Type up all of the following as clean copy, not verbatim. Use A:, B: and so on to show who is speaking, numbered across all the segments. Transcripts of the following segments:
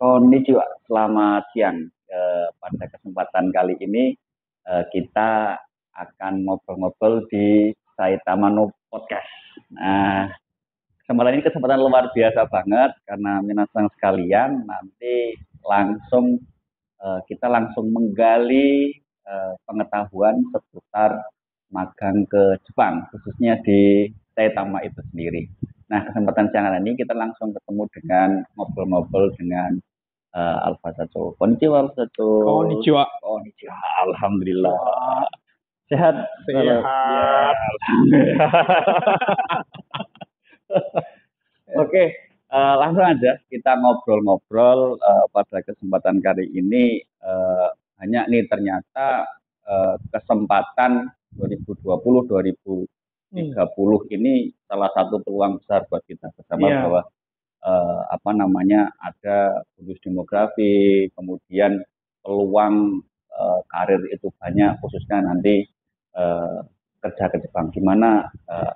A: Konnichiwa, selamat siang. Pada kesempatan kali ini kita akan ngobrol-ngobrol di Saitama no Podcast. Nah, kesempatan ini kesempatan luar biasa banget karena minasang sekalian nanti langsung kita langsung menggali pengetahuan seputar magang ke Jepang, khususnya di Saitama itu sendiri. Nah, kesempatan siang ini kita langsung ketemu dengan ngobrol-ngobrol dengan Alfa Sacho. Konnichiwa, Alfa Sacho.
B: Konnichiwa.
A: Konnichiwa. Alhamdulillah. Sehat?
B: Sehat.
A: Oke, langsung aja kita ngobrol-ngobrol pada kesempatan kali ini. Hanya nih ternyata kesempatan 2020-2030 ini salah satu peluang besar buat kita bersama bahwa apa namanya ada bonus demografi, kemudian peluang karir itu banyak, khususnya nanti kerja ke Jepang. Gimana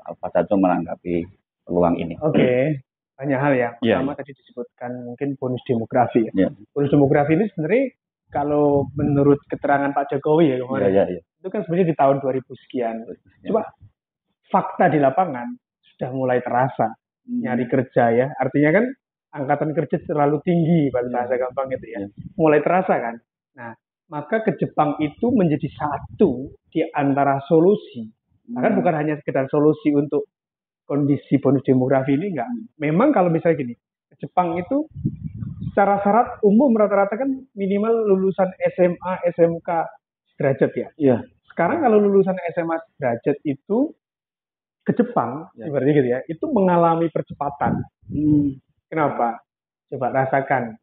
A: Alfa Sacho menanggapi peluang ini?
B: Oke, banyak hal ya. Pertama tadi disebutkan mungkin bonus demografi ya. Bonus demografi ini sebenarnya kalau menurut keterangan Pak Jokowi ya kemarin, itu kan sebenarnya di tahun 2000 sekian. Coba fakta di lapangan sudah mulai terasa. Nyari kerja ya, artinya kan angkatan kerja terlalu tinggi pada bahasa gampang itu ya, mulai terasa kan. Nah, maka ke Jepang itu menjadi satu di antara solusi, bahkan bukan hanya sekedar solusi untuk kondisi bonus demografi ini enggak. Memang kalau misalnya gini, ke Jepang itu secara syarat umum rata-rata kan minimal lulusan SMA, SMK derajat ya.
A: Iya.
B: Sekarang kalau lulusan SMA derajat itu ke Jepang, seperti gitu ya, itu mengalami percepatan. Kenapa? Coba rasakan.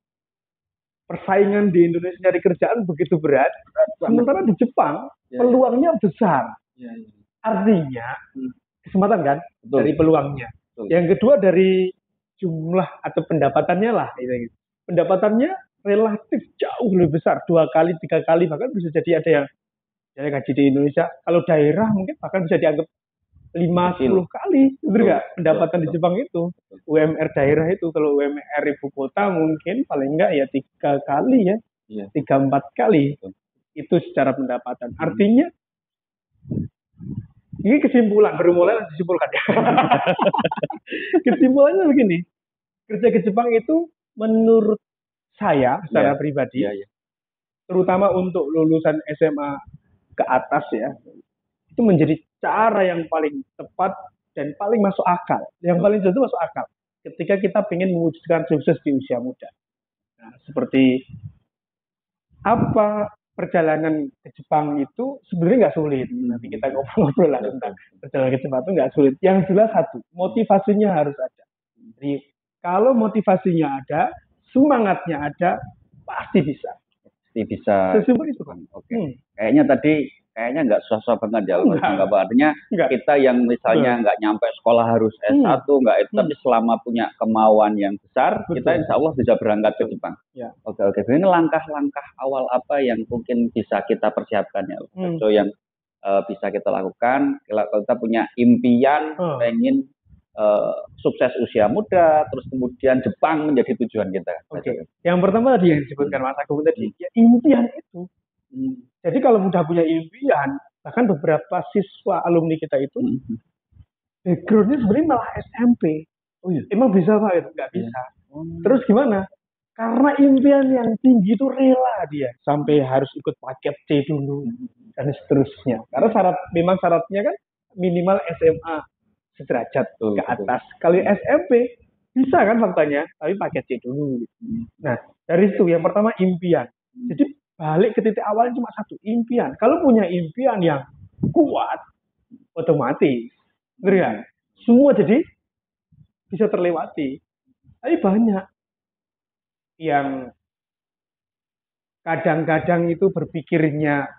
B: Persaingan di Indonesia cari kerjaan begitu berat, sementara di Jepang peluangnya besar. Artinya, kesempatan kan dari peluangnya. Yang kedua dari jumlah atau pendapatannya lah. Pendapatannya relatif jauh lebih besar, 2 kali, 3 kali, bahkan bisa jadi ada yang gaji di Indonesia, kalau daerah mungkin bahkan bisa dianggap 50 kali, betul nggak? Pendapatan di Jepang itu, UMR daerah itu, kalau UMR ibu kota mungkin paling nggak ya 3 kali ya, 3-4 kali itu secara pendapatan. Artinya ini kesimpulan, baru mulai disimpulkan ya. Kesimpulannya begini, kerja ke Jepang itu menurut saya secara pribadi, terutama untuk lulusan SMA ke atas ya, itu menjadi cara yang paling tepat dan paling masuk akal. Yang paling tentu masuk akal ketika kita ingin mewujudkan sukses di usia muda. Nah, seperti apa perjalanan ke Jepang itu sebenarnya nggak sulit. Nanti kita ngobrol-ngobrol lah tentang perjalanan ke Jepang itu nggak sulit. Yang jelas satu, motivasinya harus ada. Jadi kalau motivasinya ada, semangatnya ada, pasti bisa.
A: Pasti bisa.
B: Sesimpel itu kan.
A: Oke. Kayaknya nggak susah banget ya. Nggak artinya kita yang misalnya nggak nyampe sekolah harus S1 nggak itu, tapi selama punya kemauan yang besar, kita insya Allah bisa berangkat ke Jepang. Oke. Ini langkah-langkah awal apa yang mungkin bisa kita persiapkan ya, so, yang bisa kita lakukan kalau kita punya impian pengen sukses usia muda, terus kemudian Jepang menjadi tujuan kita.
B: Yang pertama tadi yang disebutkan Mas Agung tadi, ya impian itu. Jadi kalau sudah punya impian, bahkan beberapa siswa alumni kita itu backgroundnya sebenarnya malah SMP. Emang bisa Pak? Nggak bisa. Terus gimana? Karena impian yang tinggi itu rela dia sampai harus ikut paket C dulu dan seterusnya. Karena memang syaratnya kan minimal SMA sederajat ke atas. Kalau SMP bisa kan faktanya, tapi paket C dulu. Nah, dari situ yang pertama impian. Jadi balik ke titik awalnya cuma satu, impian. Kalau punya impian yang kuat, otomatis semua jadi bisa terlewati. Tapi banyak yang kadang-kadang itu berpikirnya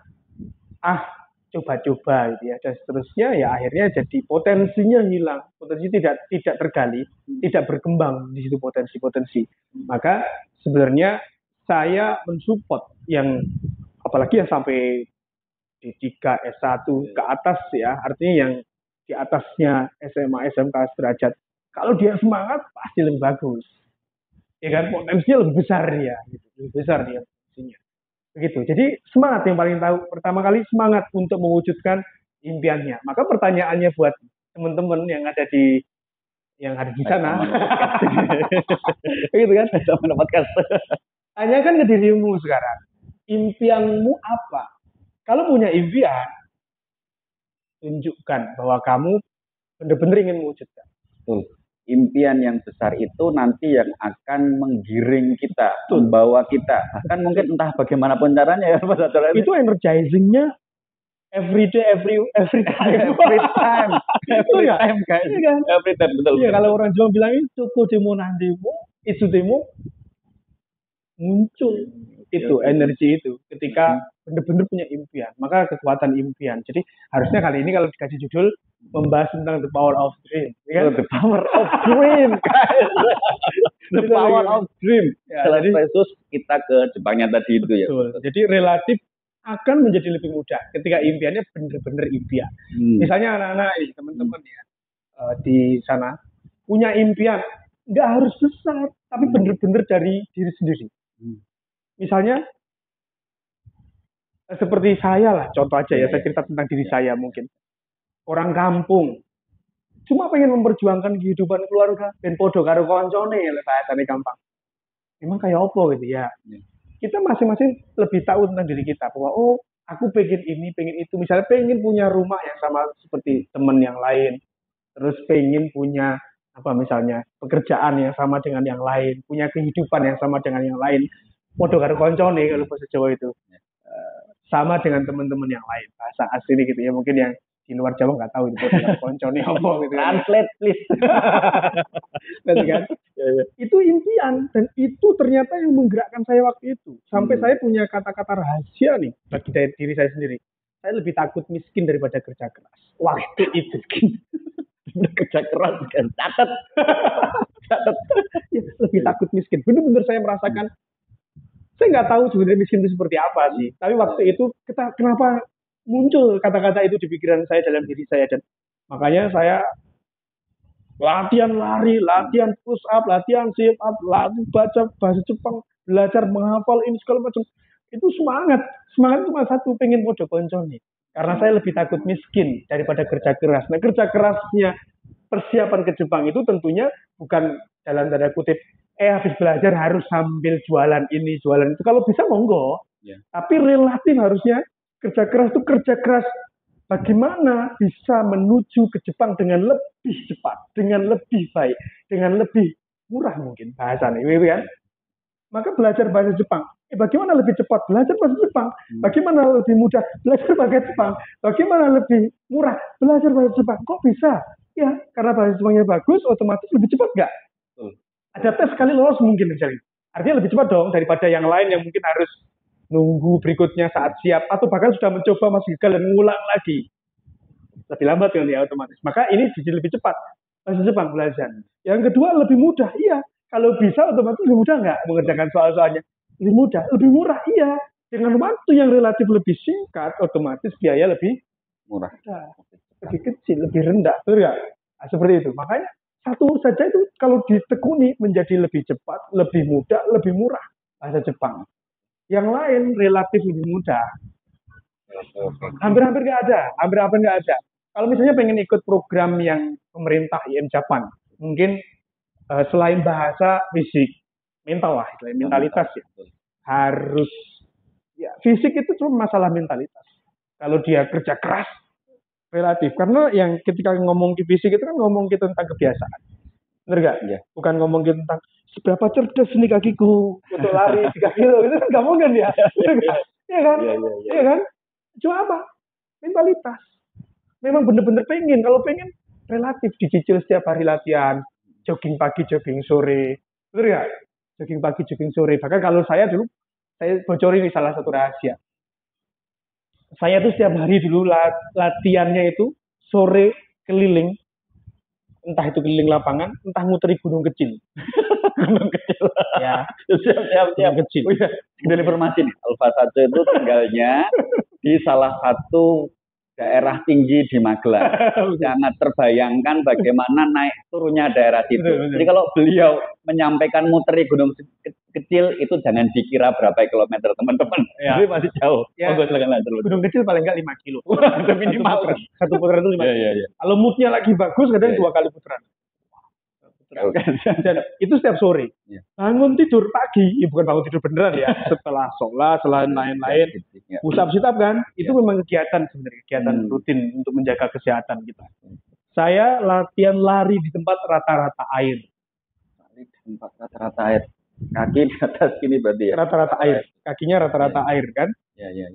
B: coba-coba gitu ya, dan seterusnya ya akhirnya jadi potensinya hilang, potensi tidak tergali, tidak berkembang di situ potensi. Maka sebenarnya saya mensupport yang apalagi yang sampai D3, S1 ke atas ya, artinya yang di atasnya SMA, SMK sederajat. Kalau dia semangat pasti lebih bagus. ya kan, potensinya lebih besar dia, gitu. Lebih besar dia potensinya. Begitu. Jadi semangat yang paling tahu, pertama kali semangat untuk mewujudkan impiannya. Maka pertanyaannya buat teman-teman yang ada di sana, gitu kan,
A: podcast.
B: tanyakan ke dirimu sekarang, impianmu apa? Kalau punya impian, tunjukkan bahwa kamu benar-benar ingin mewujudkan.
A: Betul. Impian yang besar itu nanti yang akan menggiring kita, membawa kita. Bahkan mungkin entah bagaimanapun caranya ya, Pak Saudara.
B: Itu energizingnya every day, every time.
A: Every time.
B: Every time, guys.
A: Iya kan? Every time, betul.
B: Iya, kalau orang Jawa bilang itu demo nantimu, itu demo muncul. Itu energi itu ketika benar-benar punya impian, maka kekuatan impian. Jadi harusnya kali ini kalau dikasih judul membahas tentang the power of dream, ya kan?
A: The power of dream, guys. The power of dream. Ya, jadi Yesus kita ke Jepangnya tadi itu ya.
B: Betul. Jadi relatif akan menjadi lebih mudah ketika impiannya benar-benar impian. Misalnya anak-anak ini, teman-teman ya di sana punya impian, nggak harus besar, tapi benar-benar dari diri sendiri. Misalnya seperti saya lah, contoh aja ya, saya cerita tentang diri saya mungkin. Orang kampung, cuma pengen memperjuangkan kehidupan keluarga, dan podo karo koncone, bahasanya gampang. Memang kayak apa gitu ya. Kita masing-masing lebih tahu tentang diri kita, bahwa oh aku pengen ini, pengen itu. Misalnya pengen punya rumah yang sama seperti teman yang lain, terus pengen punya apa misalnya pekerjaan yang sama dengan yang lain, punya kehidupan yang sama dengan yang lain. Podo karo koncone kalau bahasa Jawa itu sama dengan teman-teman yang lain, bahasa asli gitu ya, mungkin yang di luar Jawa nggak tahu itu podo karo koncone apa gitu.
A: Translate please.
B: Berarti kan? Itu impian, dan itu ternyata yang menggerakkan saya waktu itu. Sampai saya punya kata-kata rahasia nih bagi diri saya sendiri. Saya lebih takut miskin daripada kerja keras. Waktu itu.
A: Kerja keras kan, catat.
B: Ya, lebih takut miskin. Benar-benar saya merasakan, saya nggak tahu sebenarnya miskin itu seperti apa sih. Tapi waktu itu kenapa muncul kata-kata itu di pikiran saya, dalam diri saya, dan makanya saya latihan lari, latihan push up, latihan sit up, latihan baca bahasa Jepang, belajar menghafal ini segala macam. Itu semangat cuma satu, pengen podo koncone. Karena saya lebih takut miskin daripada kerja keras. Nah, kerja kerasnya persiapan ke Jepang itu tentunya bukan dalam tanda kutip habis belajar harus sambil jualan ini, jualan itu. Kalau bisa monggo. Tapi relatif harusnya kerja keras itu kerja keras bagaimana bisa menuju ke Jepang dengan lebih cepat, dengan lebih baik, dengan lebih murah mungkin bahasanya, gitu kan? Maka belajar bahasa Jepang. Bagaimana lebih cepat belajar bahasa Jepang? Bagaimana lebih mudah belajar bahasa Jepang? Bagaimana lebih murah belajar bahasa Jepang? Kok bisa? Ya, karena bahasa Jepangnya bagus, otomatis lebih cepat nggak? Ada tes sekali lolos mungkin misalnya. Artinya lebih cepat dong daripada yang lain yang mungkin harus nunggu berikutnya saat siap, atau bahkan sudah mencoba masih gagal dan ngulang lagi. Lebih lambat kan ya otomatis. Maka ini jadi lebih cepat bahasa Jepang belajar. Yang kedua lebih mudah, iya. Kalau bisa otomatis lebih mudah nggak mengerjakan soal-soalnya? Lebih mudah, lebih murah, iya. Dengan waktu yang relatif lebih singkat, otomatis biaya lebih
A: murah,
B: lebih kecil, lebih rendah, betul nggak? Nah, seperti itu. Makanya satu saja itu kalau ditekuni menjadi lebih cepat, lebih mudah, lebih murah bahasa Jepang. Yang lain relatif lebih mudah. Hampir-hampir nggak ada, hampir-hampir nggak ada. Kalau misalnya pengen ikut program yang pemerintah IM Japan, mungkin selain bahasa, fisik, mental lah, mentalitas ya. Harus, ya fisik itu cuma masalah mentalitas. Kalau dia kerja keras, relatif. Karena yang ketika ngomong di fisik itu kan ngomong kita tentang kebiasaan. Benar nggak? Ya. Bukan ngomong kita tentang seberapa cerdas ini kakiku untuk lari 3 kilo. Itu kan nggak mungkin ya. Iya kan? Iya kan? Cuma apa? Mentalitas. Memang benar-benar pengen. Kalau pengen, relatif dicicil setiap hari latihan. Jogging pagi, jogging sore. Betul nggak? Jogging pagi, jogging sore. Bahkan kalau saya dulu, saya bocorin ini salah satu rahasia. Saya tuh setiap hari dulu latihannya itu sore keliling. Entah itu keliling lapangan, entah nguteri gunung kecil.
A: Gunung kecil.
B: Ya.
A: Siap.
B: Gunung kecil.
A: Dari informasi nih, Alfa 1 itu tinggalnya di salah satu daerah tinggi di Magelang. Sangat terbayangkan bagaimana naik turunnya daerah situ. Jadi kalau beliau menyampaikan muteri gunung kecil itu jangan dikira berapa kilometer teman-teman.
B: Ya.
A: Jadi masih jauh.
B: Ya.
A: Monggo silakan lanjut.
B: Gunung kecil paling enggak 5 kilo.
A: Minimal.
B: Satu putaran itu 5 kilo.
A: Iya.
B: Kalau moodnya lagi bagus kadang 2 kali putaran. Dan itu setiap sore. Bangun tidur pagi, ya bukan bangun tidur beneran ya. Setelah sholat, selain lain-lain, push-up sit-up kan, itu memang kegiatan sebenarnya, kegiatan rutin untuk menjaga kesehatan kita. Saya latihan lari di tempat rata-rata air.
A: Lari di tempat rata-rata air. Kaki di atas sini berarti ya.
B: Rata-rata air, kakinya rata-rata air kan.
A: Iya.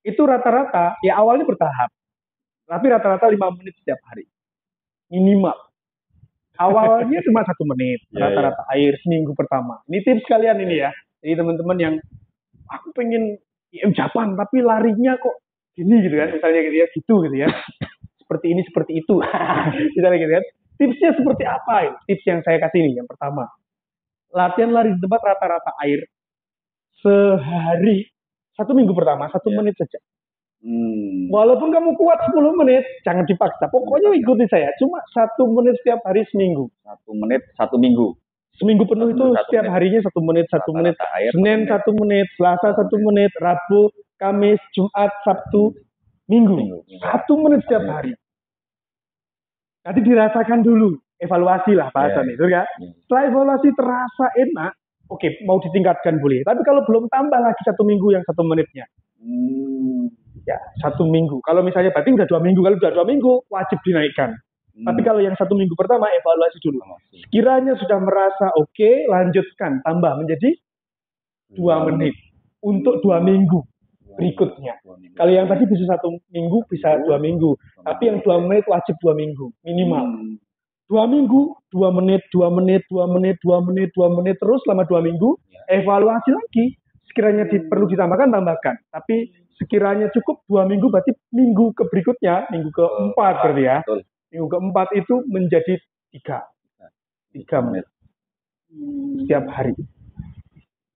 B: Itu rata-rata, ya awalnya bertahap. Tapi rata-rata 5 menit setiap hari. Minimal. Awalnya cuma 1 menit rata-rata air seminggu pertama. Ini tips kalian ini ya. Jadi teman-teman yang aku pengen IM Japan tapi larinya kok gini gitu kan, misalnya gitu ya. Seperti ini seperti itu. Misalnya gitu kan. Tipsnya seperti apa ya? Tips yang saya kasih ini yang pertama. Latihan lari di tempat rata-rata air sehari 1 minggu pertama 1 menit saja. Walaupun kamu kuat 10 menit, jangan dipaksa. Pokoknya ikuti saya. Cuma 1 menit setiap hari seminggu.
A: 1 menit 1 minggu.
B: Seminggu penuh itu setiap harinya 1 menit, 1 menit. Senin 1 menit, Selasa 1 menit, Rabu, Kamis, Jumat, Sabtu, Minggu. 1 menit setiap hari. Nanti dirasakan dulu. Evaluasi lah bahasan itu kan. Setelah evaluasi terasa enak, oke, mau ditingkatkan boleh. Tapi kalau belum tambah lagi 1 minggu yang 1 menitnya. Ya, 1 minggu. Kalau misalnya berarti udah 2 minggu. Kalau udah 2 minggu, wajib dinaikkan. Tapi kalau yang 1 minggu pertama, evaluasi dulu. Sekiranya sudah merasa oke, lanjutkan. Tambah menjadi 2 menit. Untuk 2 minggu berikutnya. Kalau yang tadi bisa 1 minggu, bisa 2 minggu. Tapi yang 2 menit wajib 2 minggu. Minimal. 2 minggu, 2 menit, 2 menit, 2 menit, 2 menit, 2 menit. Terus selama 2 minggu, evaluasi lagi. Sekiranya perlu ditambahkan, tambahkan. Tapi sekiranya cukup 2 minggu, berarti minggu berikutnya, minggu keempat berarti ya. Minggu keempat itu menjadi 3 menit. Setiap hari.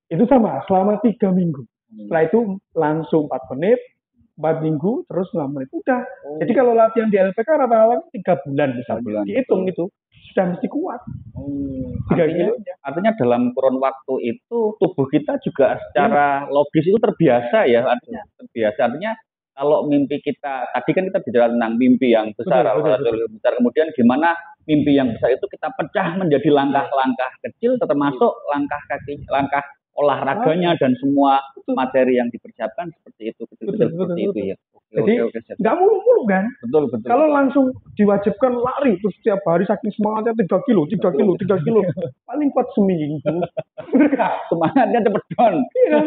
B: Itu sama, selama 3 minggu. Setelah itu langsung 4 menit, 4 minggu, terus 6 menit. Udah. Jadi kalau latihan di LPK rata-rata 3 bulan misalnya. Dihitung itu. Sudah mesti kuat.
A: Artinya dalam kurun waktu itu tubuh kita juga secara logis itu terbiasa ya, artinya kalau mimpi kita tadi kan kita bicara tentang mimpi yang besar, besar, kemudian gimana mimpi yang besar itu kita pecah menjadi langkah-langkah kecil, termasuk langkah olahraganya dan semua materi yang dipersiapkan seperti itu, kecil-kecil seperti itu ya.
B: Jadi nggak mulu-mulu kan?
A: Betul.
B: Kalau langsung diwajibkan lari terus setiap hari saking semangatnya 3 kilo, paling kuat seminggu.
A: Semangatnya cepet down.
B: Iya.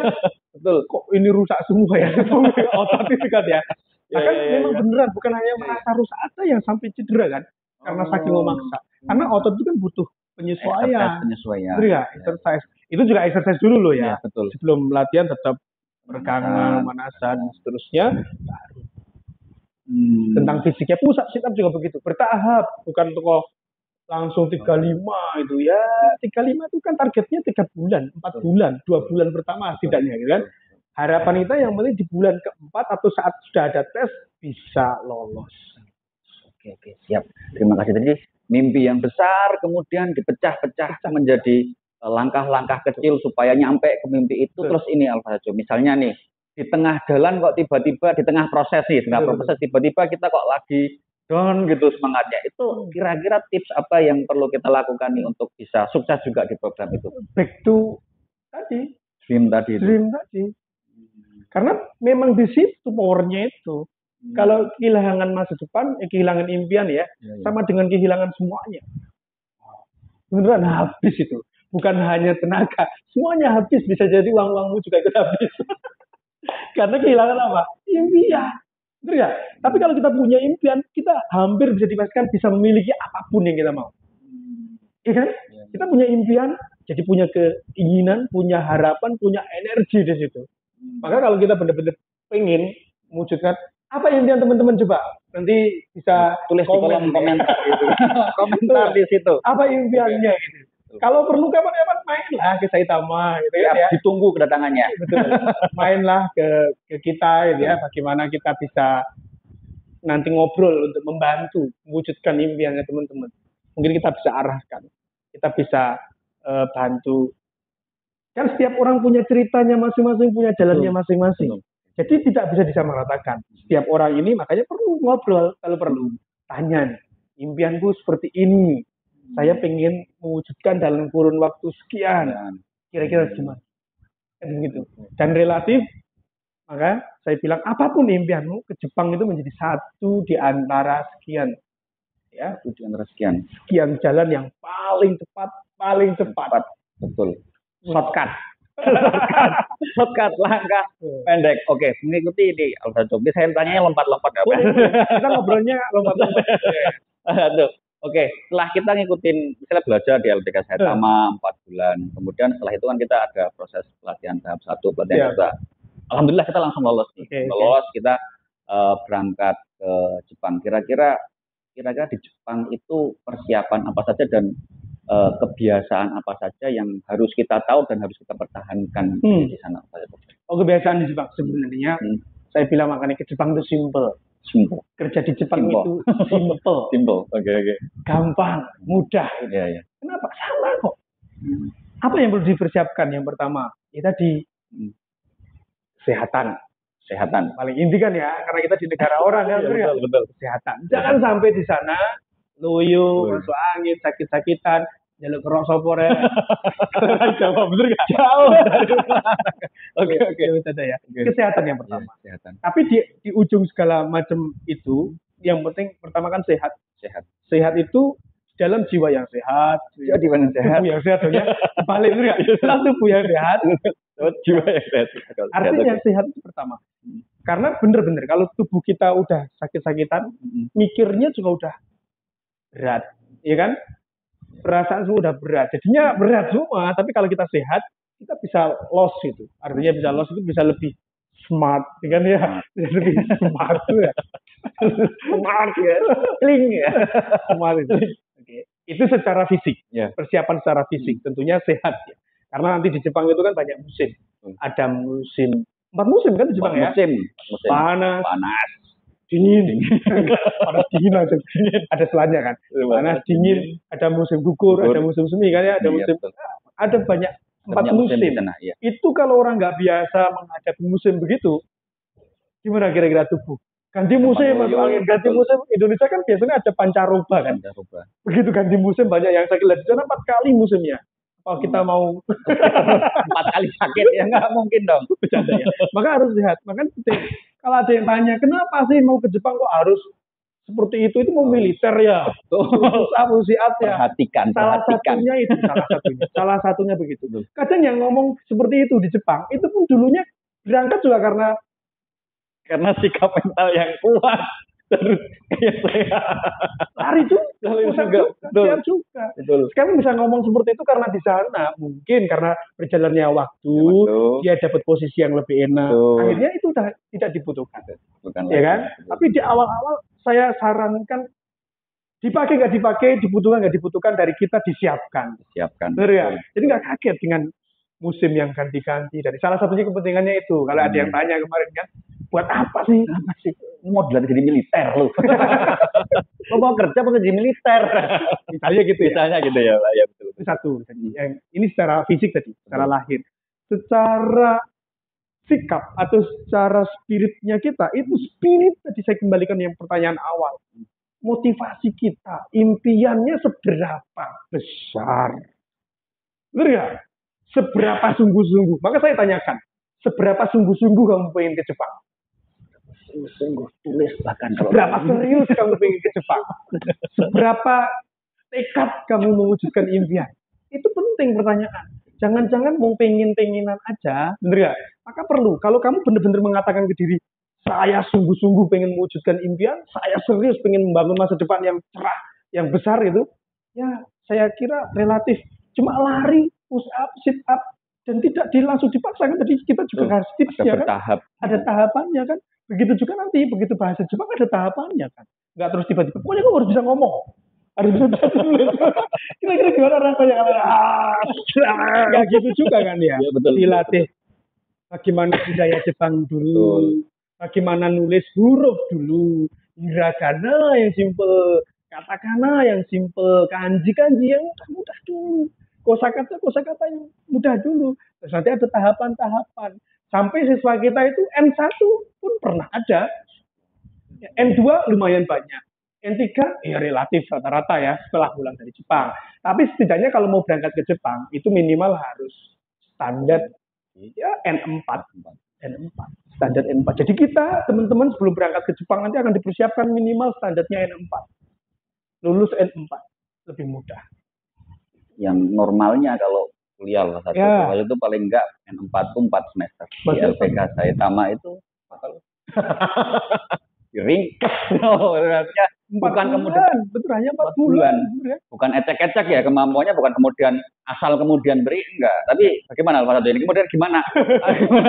B: Betul. Kok ini rusak semua ya? Otot itu kan ya. Kan memang beneran bukan hanya merasa rusak, ada yang sampai cedera kan? Karena saking memaksa. Karena otot itu kan butuh penyesuaian. Betul ya? Exercise. Itu juga exercise dulu loh ya.
A: Betul.
B: Sebelum latihan tetap peregangan, pemanasan, seterusnya. Tentang fisiknya, push-up, sit-up juga begitu. Bertahap, bukan untuk langsung 35 itu ya. 35 itu kan targetnya 3 bulan, 4 bulan, 2 bulan pertama setidaknya kan. Harapan kita yang penting di bulan keempat atau saat sudah ada tes bisa lolos.
A: Oke, siap. Terima kasih. Jadi mimpi yang besar kemudian dipecah-pecah menjadi langkah-langkah kecil supaya nyampe ke mimpi itu. Terus ini Alfa-Jo, misalnya nih di tengah jalan kok tiba-tiba di tengah proses tiba-tiba kita kok lagi down gitu semangatnya. Itu kira-kira tips apa yang perlu kita lakukan nih untuk bisa sukses juga di program itu?
B: Back to tadi.
A: Dream tadi.
B: Karena memang di situ powernya itu. Kalau kehilangan masa depan, kehilangan impian ya, sama dengan kehilangan semuanya. Beneran habis itu. Bukan hanya tenaga, semuanya habis. Bisa jadi uang-uangmu juga ikut habis. Karena kehilangan apa? Impian. Betul ya? Tapi kalau kita punya impian, kita hampir bisa dipastikan bisa memiliki apapun yang kita mau. Iya kan? Kita punya impian, jadi punya keinginan, punya harapan, punya energi di situ. Maka kalau kita benar-benar pengen mewujudkan apa impian teman-teman, coba nanti bisa
A: tulis di kolom komentar gitu. Komentar di situ.
B: Apa impiannya gitu. Kalau perlu kapan-kapan mainlah ke Saitama gitu ya.
A: Ditunggu kedatangannya.
B: Betul. Mainlah ke kita gitu ya. Bagaimana kita bisa nanti ngobrol untuk membantu mewujudkan impiannya teman-teman. Mungkin kita bisa arahkan, kita bisa bantu. Kan setiap orang punya ceritanya masing-masing, punya jalannya masing-masing. Jadi tidak bisa disamaratakan. Setiap orang ini makanya perlu ngobrol kalau perlu. Tanya nih, impianku seperti ini. Saya pengen mewujudkan dalam kurun waktu sekian. Kira-kira gimana? Gitu. Dan relatif, maka saya bilang apapun impianmu, ke Jepang itu menjadi satu di antara sekian. Ya,
A: Di antara sekian.
B: sekian jalan yang paling cepat.
A: Betul. Shortcut langkah pendek. Oke, mengikuti ini Alfa Coki. Saya tanya lompat-lompat apa?
B: Kita ngobrolnya lompat-lompat.
A: Aduh. Oke, setelah kita ngikutin, misalnya belajar di LDK Saitama 4 bulan, kemudian setelah itu kan kita ada proses pelatihan tahap 1, pelatihan kedua. Alhamdulillah kita langsung lolos nih. Lolos, kita berangkat ke Jepang. Kira-kira di Jepang itu persiapan apa saja dan kebiasaan apa saja yang harus kita tahu dan harus kita pertahankan di sana?
B: Kebiasaan di Jepang sebenarnya saya bilang makanya ke Jepang itu simple. Kerja di Jepang itu simple.
A: Oke.
B: Gampang, mudah.
A: Iya.
B: Kenapa? Sama kok. Apa yang perlu dipersiapkan? Yang pertama, ya tadi kesehatan. Paling inti kan ya, karena kita di negara orang kan,
A: betul.
B: Kesehatan. Jangan sampai di sana loyo, masuk angin, sakit-sakitan, jaluk kerok sopor ya. Jauh, bener nggak? Jauh. Oke. Ya. Kesehatan yang pertama.
A: Kesehatan.
B: Tapi di ujung segala macam itu, yang penting pertama kan sehat. Sehat itu dalam jiwa yang sehat.
A: Di mana sehat?
B: Tubuh yang sehat, ya. Balik bener nggak? Dalam tubuh yang sehat.
A: Jiwa yang sehat.
B: Artinya sehat itu pertama. Karena bener-bener kalau tubuh kita udah sakit-sakitan, mikirnya juga udah berat, ya kan? Perasaan semua udah berat, jadinya berat semua. Tapi kalau kita sehat, kita bisa loss itu. Artinya bisa loss itu bisa lebih smart, ya kan ya? Bisa lebih smart ya. Smart ya, clean ya. Smart itu. Oke. Itu secara fisik, persiapan secara fisik, tentunya sehat ya. Karena nanti di Jepang itu kan banyak musim. Ada musim 4 musim kan di Jepang ya?
A: Musim.
B: Panas, dingin. Panas dingin aja. Ada selannya kan. Panas dingin, ada musim gugur, ada musim semi kan ya, ada musim. Ada banyak 4 musim. Itu kalau orang nggak biasa menghadapi musim begitu, gimana kira-kira tubuh? Ganti musim, ganti musim. Indonesia kan biasanya ada pancaroba kan. Begitu ganti musim banyak yang sakit. Di sana 4 kali musimnya. Kalau kita mau
A: 4 kali sakit ya nggak mungkin dong.
B: Bercanda ya. Maka harus lihat. Makanya kalau ada yang tanya, kenapa sih mau ke Jepang kok harus seperti itu? Itu mau militer ya. Siat ya.
A: Perhatikan.
B: Salah satunya begitu. Kadang yang ngomong seperti itu di Jepang, itu pun dulunya berangkat juga karena sikap mental yang kuat. Terus kayak saya lari juga. Sekarang bisa ngomong seperti itu karena di sana mungkin karena berjalannya waktu dia dapat posisi yang lebih enak. Akhirnya itu tidak dibutuhkan. Ya kan? Tapi di awal-awal saya sarankan dipakai nggak dipakai, dibutuhkan nggak dibutuhkan, dari kita disiapkan. Benar ya? Jadi nggak kaget dengan musim yang ganti-ganti. Dan salah satunya kepentingannya itu. Kalau ada yang tanya kemarin kan, buat apa sih?
A: Modal jadi militer lu. Lo mau kerja mau jadi militer.
B: Misalnya gitu
A: ya. Ya betul.
B: Itu satu. Yang ini secara fisik tadi, secara lahir. Secara sikap atau secara spiritnya kita, itu spirit tadi saya kembalikan yang pertanyaan awal. Motivasi kita, impiannya seberapa besar? Benar ya? Seberapa sungguh-sungguh? Maka saya tanyakan, seberapa sungguh-sungguh kamu pengen ke Jepang?
A: Sungguh tulis bahkan.
B: Seberapa serius kamu pengen ke Jepang? Seberapa tekad kamu mewujudkan impian? Itu penting pertanyaan. Jangan-jangan mau pengen-pengenan aja, bener gak? Maka perlu, kalau kamu benar-benar mengatakan ke diri, saya sungguh-sungguh pengen mewujudkan impian, saya serius pengen membangun masa depan yang cerah, yang besar itu, ya saya kira relatif cuma lari, push up, sit up, dan tidak langsung dipaksakan. Tadi kita juga harus tips ya kan? Ada tahapannya kan? Begitu juga nanti, begitu bahasa Jepang ada tahapannya kan? Nggak terus tiba-tiba, pokoknya kamu harus bisa ngomong. Harus bisa tulis. Kira-kira gimana rasanya kalau nggak gitu juga kan ya?
A: Betul.
B: Dilatih bagaimana budaya Jepang dulu, bagaimana nulis huruf dulu, hiragana yang simple, katakana yang simple, kanji-kanji yang mudah dulu, kosakata yang mudah dulu. Terus nanti ada tahapan-tahapan. Sampai siswa kita itu N1 pun pernah ada. N2 lumayan banyak. N3 ya relatif rata-rata ya setelah pulang dari Jepang. Tapi setidaknya kalau mau berangkat ke Jepang itu minimal harus standar ya N4. Standar N4. Jadi kita teman-teman sebelum berangkat ke Jepang nanti akan dipersiapkan minimal standarnya N4. Lulus N4 lebih mudah.
A: Yang normalnya kalau kuliah lah satu
B: Ya.
A: itu paling enggak N4 tuh 4 semester. Di LPK Saitama itu ringkes. Artinya bukan kemudian
B: betul hanya 4 bulan.
A: Bukan ecek-ecek ya kemampuannya, bukan kemudian asal kemudian beri enggak. Tapi bagaimana Mas Ado ini kemudian gimana?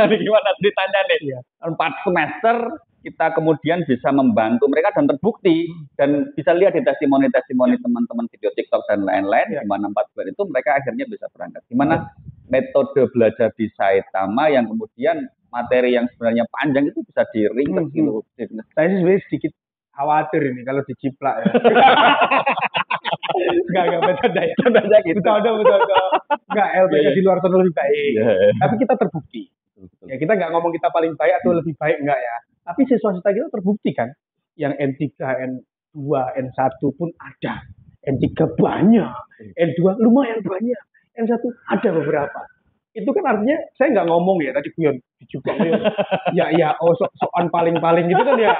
A: Gimana ceritanya nih?
B: Iya.
A: 4 semester kita kemudian bisa membantu mereka dan terbukti dan bisa lihat di testimoni-testimoni teman-teman video TikTok dan lain-lain di mana 4 bulan itu mereka akhirnya bisa berangkat. Gimana metode belajar di Saitama yang kemudian materi yang sebenarnya panjang itu bisa diringkes gitu.
B: Saya sih sebenarnya sedikit khawatir ini kalau diciplak ya. Enggak bercanda ya.
A: Contohnya gitu.
B: Betul. Enggak, LPK di luar sana lebih baik. Tapi kita terbukti. Ya kita nggak ngomong kita paling baik atau lebih baik enggak ya. Tapi siswa-siswa kita terbukti kan. Yang N3, N2, N1 pun ada. N3 banyak. N2 lumayan banyak. N1 ada beberapa. Itu kan artinya saya nggak ngomong ya tadi Guyon juga ya soal paling gitu kan ya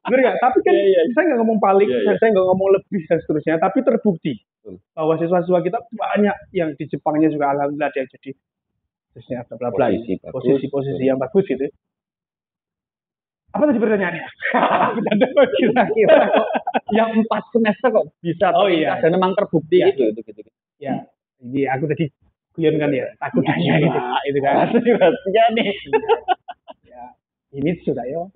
B: bener nggak, tapi kan saya nggak ngomong paling saya nggak ngomong lebih dan seterusnya, tapi terbukti bahwa siswa-siswa kita banyak yang di Jepangnya juga alhamdulillah dia jadi terusnya bla bla posisi yang bagus gitu. Apa tadi pertanyaannya?
A: Kira-kira kok yang 4 semester kok bisa dan memang terbukti gitu.
B: Ya, ini aku tadi Guyon kan ya, takut aja gitu. Itu kan.
A: Rahasia nih.
B: Ya, ini sudah ya.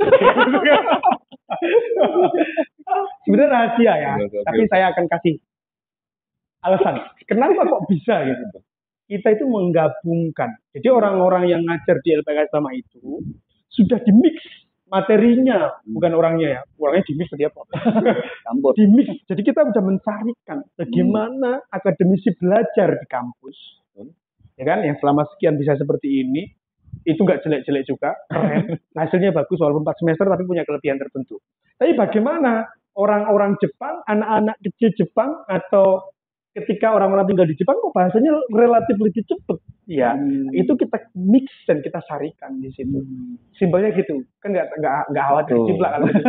B: Sebenarnya rahasia ya, tapi saya akan kasih alasan. Kenapa kok bisa gitu? Kita itu menggabungkan. Jadi orang-orang yang ngajar di LPK sama itu sudah dimix materinya, bukan orangnya ya. Orangnya dimix tadi apa? Dimix. Jadi kita sudah mencarikan bagaimana akademisi belajar di kampus. Ya kan, yang selama sekian bisa seperti ini, itu nggak jelek-jelek juga, keren, hasilnya bagus walaupun 4 semester tapi punya kelebihan tertentu. Tapi bagaimana orang-orang Jepang, anak-anak kecil Jepang, atau ketika orang-orang tinggal di Jepang kok bahasanya relatif lebih cepat? Ya, itu kita mix dan kita sarikan di situ. Simpelnya gitu, kan nggak khawatir ciplak kalau gitu.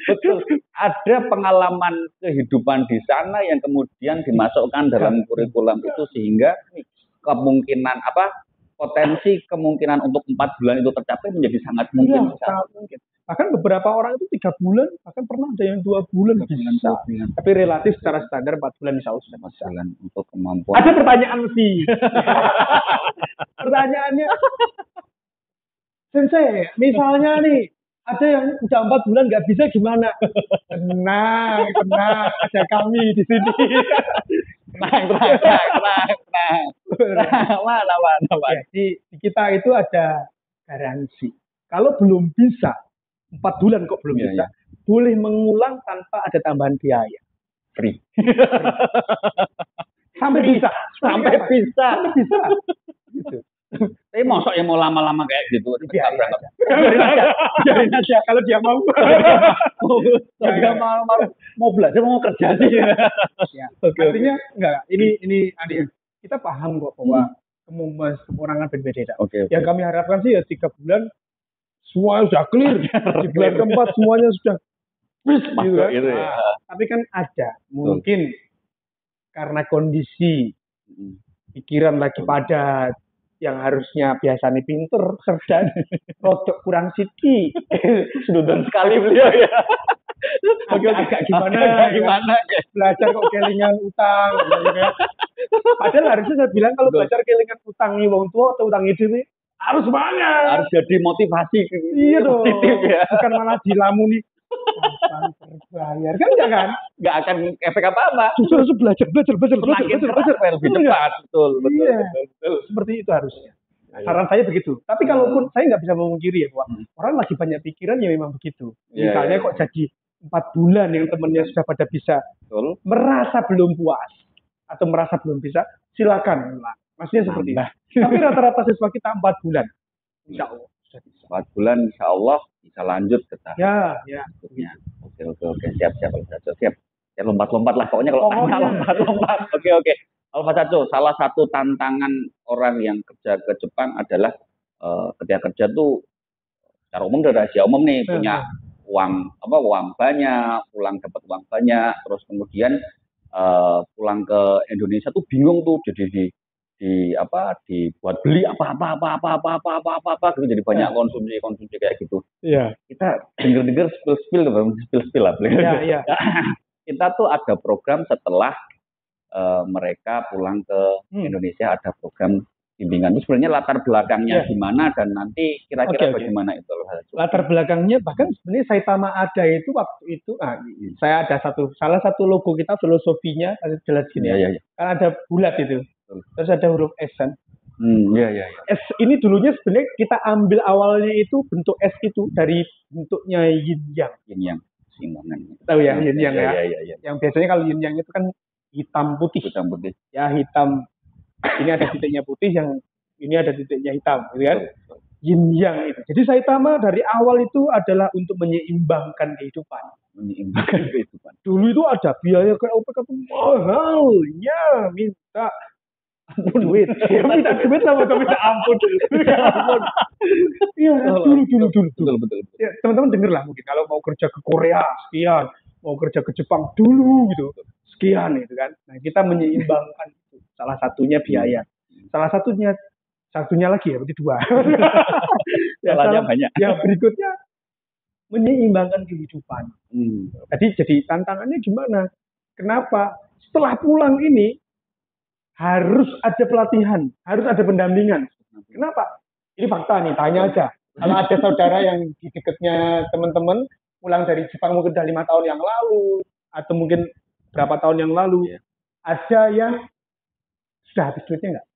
A: Betul. Ada pengalaman kehidupan di sana yang kemudian dimasukkan dalam kurikulum itu sehingga kemungkinan potensi kemungkinan untuk 4 bulan itu tercapai menjadi sangat mungkin.
B: Sangat mungkin. Bahkan beberapa orang itu 3 bulan, bahkan pernah ada yang 2 bulan bisa. Tapi relatif secara standar 4 bulan insya Allah sudah bisa.
A: Untuk kemampuan.
B: Ada pertanyaan sih. Pertanyaannya, Sensei, misalnya nih, ada yang udah 4 bulan nggak bisa gimana? Tenang, ada kami di sini.
A: Tenang. Mana.
B: Di kita itu ada garansi. Kalau belum bisa, 4 bulan kok belum bisa, boleh mengulang tanpa ada tambahan biaya.
A: Free.
B: Sampai bisa. Gitu.
A: Tapi mosok yang mau lama-lama kayak gitu.
B: Biarin aja kalau dia mau.
A: Dia mau belajar mau kerja sih.
B: Ya. Artinya enggak. Ini adik, kita paham kok bahwa kemampuan semua orang kan berbeda. Yang kami harapkan sih ya 3 bulan semua sudah clear. Di bulan keempat semuanya sudah gitu kan. Tapi kan ada mungkin karena kondisi pikiran lagi padat, yang harusnya biasanya pinter dan rodok kurang siki.
A: Sedundun sekali beliau ya.
B: Agak gimana belajar kok kelingan utang gitu. Padahal harusnya saya bilang kalau belajar kelingan utang nih wong tua atau utang ide harus semangat,
A: harus jadi motivasi
B: positif ya, bukan malah dilamuni kapan terbayar kan nggak akan efek apa-apa. Justru harus belajar
A: lebih cepat. Betul.
B: Seperti itu harusnya. Saran saya begitu. Tapi kalaupun saya nggak bisa memungkiri ya, bahwa orang lagi banyak pikiran ya memang begitu. Misalnya kok jadi 4 bulan yang temennya sudah pada bisa merasa belum puas atau merasa belum bisa, silakan. Maksudnya seperti itu. Tapi rata-rata siswa kita 4 bulan. Insya Allah.
A: 4 bulan insya Allah bisa lanjut ke tahap
B: ya.
A: berikutnya. Oke, siap. Siap. Ya lompat-lompat lah. Pokoknya kalau lompat-lompat. Oke. Pak Caco, salah satu tantangan orang yang kerja ke Jepang adalah ketika kerja tuh secara umum udah rahasia umum nih, punya uang banyak, pulang dapat uang banyak, terus kemudian pulang ke Indonesia tuh bingung tuh, jadi dibuat beli apa gitu, jadi banyak konsumsi kayak gitu.
B: Iya.
A: Kita dengar spill lah.
B: Iya.
A: Kita tuh ada program setelah mereka pulang ke Indonesia, ada program bimbingan. Itu sebenarnya latar belakangnya gimana dan nanti kira-kira bagaimana itu?
B: Latar belakangnya bahkan sebenarnya Saitama Ada itu waktu itu saya ada salah satu logo kita, filosofinya jelas gini.
A: Iya.
B: Kan ada bulat itu. Terus ada huruf S kan.
A: Iya.
B: S ini dulunya sebenarnya kita ambil awalnya itu bentuk S itu dari bentuknya yin yang.
A: Simbangan.
B: Tahu ya yin yang ya.
A: Iya.
B: Yang biasanya kalau yin yang itu kan hitam putih. Ya hitam. Ini ada titiknya putih, yang ini ada titiknya hitam, gitu kan? Yin yang itu. Jadi Saitama dari awal itu adalah untuk menyeimbangkan kehidupan. Dulu itu ada biaya ke OPK itu mahal, ya minta duit. Ya minta duit sama minta ampun. Iya, dulu.
A: Betul.
B: Ya, teman-teman denger lah mungkin kalau mau kerja ke Korea sekian, mau kerja ke Jepang dulu gitu. Sekian itu kan. Nah, kita menyeimbangkan itu. Salah satunya biaya. Salah satunya lagi ya, berarti 2.
A: Salahnya banyak.
B: Ya, berikutnya menyeimbangkan kehidupan. Jadi tantangannya gimana? Kenapa? Setelah pulang ini harus ada pelatihan, harus ada pendampingan. Kenapa? Ini fakta nih, tanya aja. Kalau ada saudara yang di dekatnya teman-teman pulang dari Jepang mungkin udah 5 tahun yang lalu atau mungkin berapa tahun yang lalu, ada yang sudah habis duitnya nggak?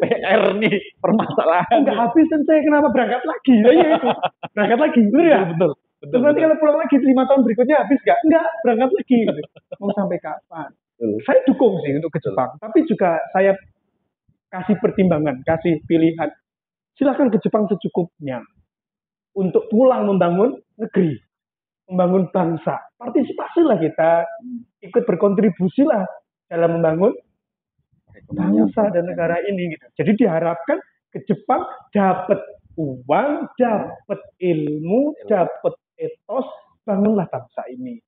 A: PR nih permasalahan.
B: Nggak habis dan saya kenapa berangkat lagi? Iya itu, berangkat lagi, betul ya?
A: Betul.
B: Terus nanti kalau pulang lagi 5 tahun berikutnya habis nggak? Nggak, berangkat lagi. Mau sampai kapan? Saya dukung sih untuk ke Jepang, tapi juga saya kasih pertimbangan, kasih pilihan. Silakan ke Jepang secukupnya untuk pulang membangun negeri, membangun bangsa. Partisipasilah kita, ikut berkontribusi lah dalam membangun bangsa dan negara ini. Gitu. Jadi diharapkan ke Jepang dapat uang, dapat ilmu, dapat etos, bangunlah bangsa ini.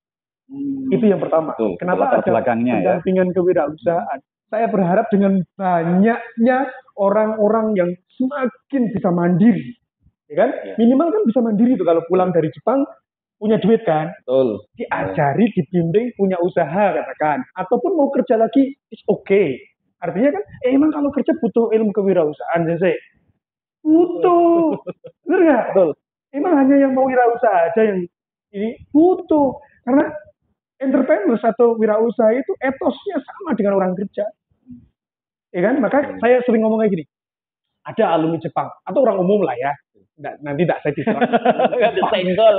B: Itu yang pertama. Kenapa ada pendampingan kewirausahaan? Saya berharap dengan banyaknya orang-orang yang semakin bisa mandiri, ya kan? Minimal kan bisa mandiri itu kalau pulang dari Jepang punya duit kan?
A: Betul.
B: Diajari, dibimbing, punya usaha katakan, ataupun mau kerja lagi, it's okay. Artinya kan, emang kalau kerja butuh ilmu kewirausahaan, sih. Butuh, benar nggak? Betul. Emang hanya yang mau wirausaha aja yang ini butuh, karena entrepreneurs atau wirausaha itu etosnya sama dengan orang kerja. Ya kan? Maka saya sering ngomong kayak gini. Ada alumni Jepang atau orang umum lah ya. Nanti tidak saya diserang.
A: Kesenggol.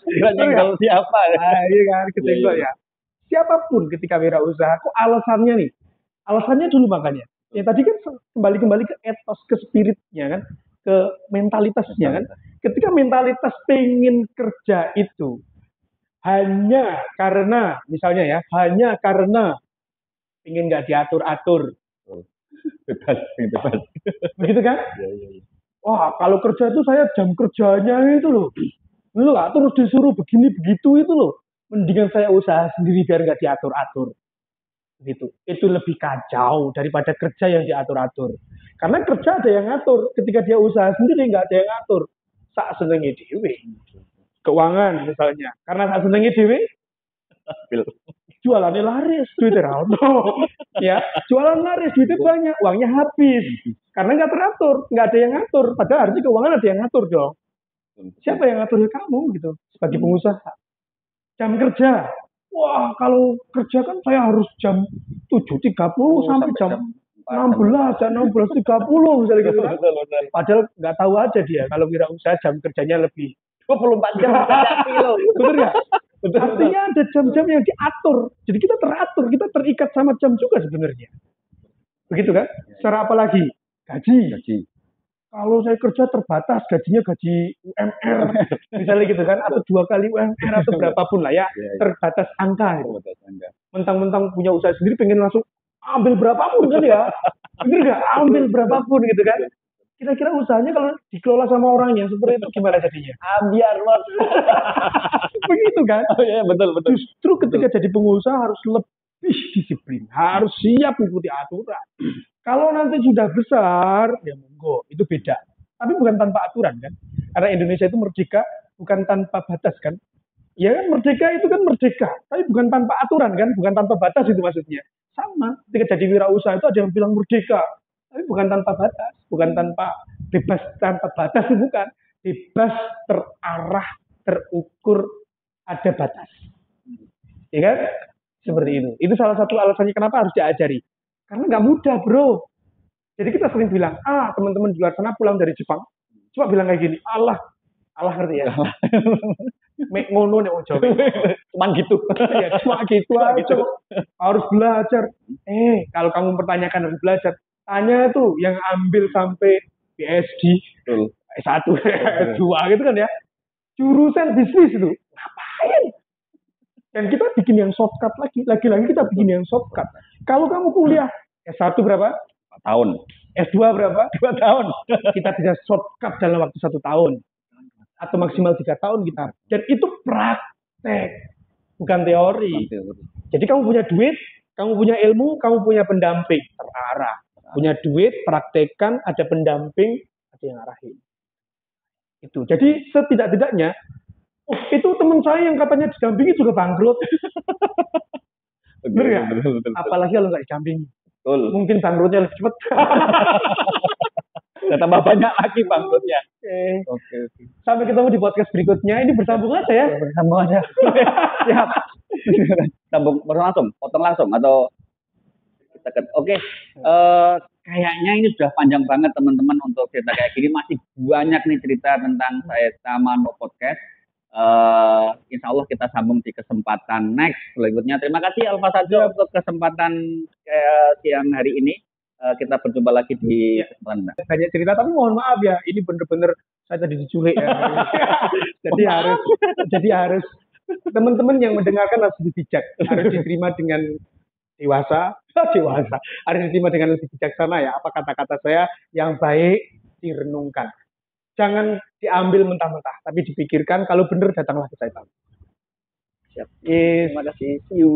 A: Kesenggol siapa?
B: Iya kan, kesenggol ya. Siapapun ketika wirausaha, kok alasannya nih? Alasannya dulu makanya. Ya tadi kan kembali ke etos, ke spiritnya kan, ke mentalitasnya kan. Ketika mentalitas pengen kerja itu hanya karena, misalnya ya, hanya karena ingin nggak diatur-atur.
A: Bebas.
B: Begitu kan?
A: Iya.
B: Wah, kalau kerja itu saya jam kerjanya itu loh. Lu nggak terus disuruh begini begitu itu loh. Mendingan saya usaha sendiri biar nggak diatur-atur. Gitu. Itu lebih kacau daripada kerja yang diatur-atur. Karena kerja ada yang ngatur. Ketika dia usaha sendiri nggak ada yang ngatur. Sak senengnya dewe. Keuangan misalnya. Karena sak senengnya dewe, jualannya laris, duitnya rauno. Ya, jualan laris, duitnya banyak, uangnya habis. Karena nggak teratur, nggak ada yang ngatur. Padahal harusnya keuangan ada yang ngatur dong. Siapa yang ngatur kamu gitu sebagai pengusaha? Jam kerja. Wah, kalau kerja kan saya harus jam 7.30 sampai jam 16, jam 16.30 misalnya gitu kan. Padahal nggak tahu aja dia kalau wirausaha jam kerjanya lebih
A: 24 jam kilo.
B: betul nggak? Artinya ada jam-jam yang diatur. Jadi kita teratur, kita terikat sama jam juga sebenarnya. Begitu kan? Secara apa lagi? Gaji. Kalau saya kerja terbatas, gajinya gaji UMR, misalnya gitu kan, atau 2 kali UMR atau berapapun lah ya, terbatas angka. Mentang-mentang punya usaha sendiri, pengen langsung ambil berapapun kan ya, bener nggak? Ambil berapapun gitu kan? Kira-kira usahanya kalau dikelola sama orang yang seperti itu gimana jadinya?
A: Biar bos.
B: Begitu kan?
A: Oh iya, betul.
B: Justru ketika jadi pengusaha harus lebih disiplin, harus siap mengikuti aturan. Kalau nanti sudah besar, ya monggo, itu beda. Tapi bukan tanpa aturan kan? Karena Indonesia itu merdeka bukan tanpa batas kan? Ya kan merdeka itu kan merdeka, tapi bukan tanpa aturan kan? Bukan tanpa batas itu maksudnya. Sama, ketika jadi wirausaha itu ada yang bilang merdeka, tapi bukan tanpa batas, bukan tanpa bebas tanpa batas, bukan. Bebas terarah, terukur, ada batas. Ya kan? Seperti itu. Itu salah satu alasannya kenapa harus diajari. Karena nggak mudah, bro. Jadi kita sering bilang, teman-teman di luar sana pulang dari Jepang, coba bilang kayak gini, Allah ngerti ya. Mek ngono nek wong Jawa.
A: Cuman gitu.
B: Ya, cuma gitu aja. Harus belajar. Kalau kamu pertanyakan harus belajar, tanya tuh yang ambil sampai PhD, S1, S2 gitu kan ya. Jurusan bisnis itu. Ngapain? Dan kita bikin yang shortcut lagi-lagi kita bikin yang shortcut. Kalau kamu kuliah S1 berapa?
A: 4 tahun.
B: S2 berapa?
A: 2 tahun.
B: Kita bisa shortcut dalam waktu 1 tahun. Atau maksimal 3 tahun kita. Dan itu praktek. Bukan teori. Jadi kamu punya duit, kamu punya ilmu, kamu punya pendamping. Terarah. Punya duit, praktekkan, ada pendamping, ada yang arahin. Itu. Jadi setidak-tidaknya itu teman saya yang katanya didampingi juga bangkrut. Bener ya? Apalagi kalau nggak didampingi. Mungkin bangkrutnya lebih cepat.
A: Tambah banyak lagi bangkrutnya.
B: Oke. Sampai ketemu di podcast berikutnya. Ini bersambung aja ya?
A: Bersambung aja. Siap. Sambung langsung, potong langsung atau kita Oke. Kayaknya ini sudah panjang banget teman-teman untuk cerita kayak gini. Masih banyak nih cerita tentang Saeta Mano Podcast. Insya Allah kita sambung di kesempatan next selanjutnya. Terima kasih Alfa Sajo untuk kesempatan siang hari ini. Kita berjumpa lagi di kesempatan.
B: Banyak cerita, tapi mohon maaf ya, ini bener-bener saya tadi diculik ya. jadi harus teman-teman yang mendengarkan harus lebih bijak, harus diterima dengan dewasa, harus diterima dengan lebih bijaksana ya. Apa kata-kata saya yang baik direnungkan. Jangan diambil mentah-mentah, tapi dipikirkan. Kalau benar datanglah ke saya.
A: Siap. Terima kasih. See you.